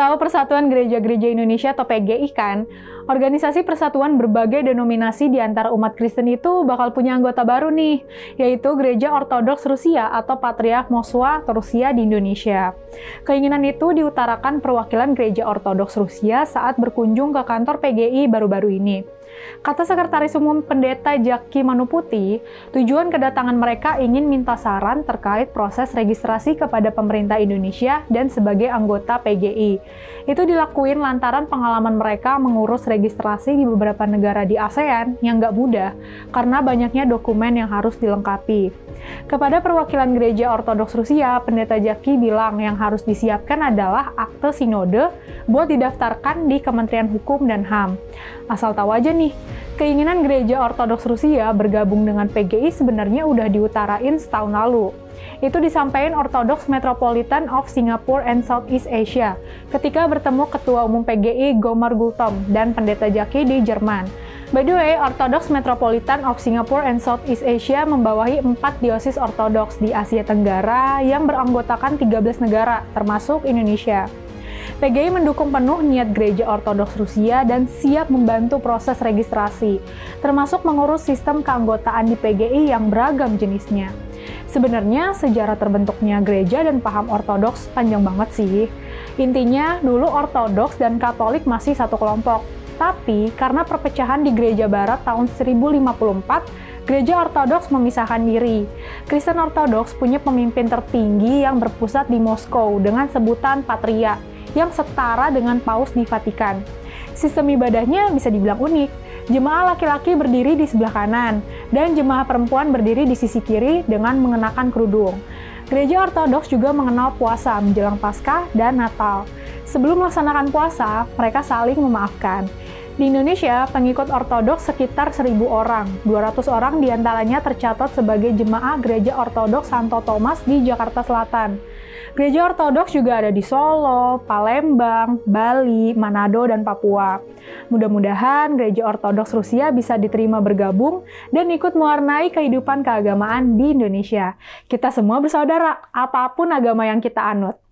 Tahu Persatuan Gereja-Gereja Indonesia atau PGI kan? Organisasi persatuan berbagai denominasi di antara umat Kristen itu bakal punya anggota baru nih, yaitu Gereja Ortodoks Rusia atau Patriark Moskwa Rusia di Indonesia. Keinginan itu diutarakan perwakilan Gereja Ortodoks Rusia saat berkunjung ke kantor PGI baru-baru ini. Kata Sekretaris Umum Pendeta Jaki Manuputi, tujuan kedatangan mereka ingin minta saran terkait proses registrasi kepada pemerintah Indonesia dan sebagai anggota PGI. Itu dilakuin lantaran pengalaman mereka mengurus registrasi di beberapa negara di ASEAN yang nggak mudah, karena banyaknya dokumen yang harus dilengkapi. Kepada perwakilan Gereja Ortodoks Rusia, Pendeta Jaki bilang yang harus disiapkan adalah akte sinode buat didaftarkan di Kementerian Hukum dan HAM. Asal tahu aja nih, keinginan Gereja Ortodoks Rusia bergabung dengan PGI sebenarnya udah diutarain setahun lalu. Itu disampaikan Orthodox Metropolitan of Singapore and Southeast Asia ketika bertemu Ketua Umum PGI Gomar Gultom dan Pendeta Jaki di Jerman. By the way, Orthodox Metropolitan of Singapore and Southeast Asia membawahi 4 diosis ortodoks di Asia Tenggara yang beranggotakan 13 negara, termasuk Indonesia. PGI mendukung penuh niat Gereja Ortodoks Rusia dan siap membantu proses registrasi, termasuk mengurus sistem keanggotaan di PGI yang beragam jenisnya. Sebenarnya sejarah terbentuknya gereja dan paham ortodoks panjang banget sih. Intinya, dulu ortodoks dan katolik masih satu kelompok. Tapi, karena perpecahan di gereja barat tahun 1054, gereja ortodoks memisahkan diri. Kristen ortodoks punya pemimpin tertinggi yang berpusat di Moskow dengan sebutan Patriark, yang setara dengan Paus di Vatikan. Sistem ibadahnya bisa dibilang unik. Jemaah laki-laki berdiri di sebelah kanan, dan jemaah perempuan berdiri di sisi kiri dengan mengenakan kerudung. Gereja Ortodoks juga mengenal puasa menjelang Paskah dan Natal. Sebelum melaksanakan puasa, mereka saling memaafkan. Di Indonesia, pengikut Ortodoks sekitar 1.000 orang. 200 orang diantaranya tercatat sebagai jemaah Gereja Ortodoks Santo Thomas di Jakarta Selatan. Gereja Ortodoks juga ada di Solo, Palembang, Bali, Manado, dan Papua. Mudah-mudahan Gereja Ortodoks Rusia bisa diterima bergabung dan ikut mewarnai kehidupan keagamaan di Indonesia. Kita semua bersaudara, apapun agama yang kita anut.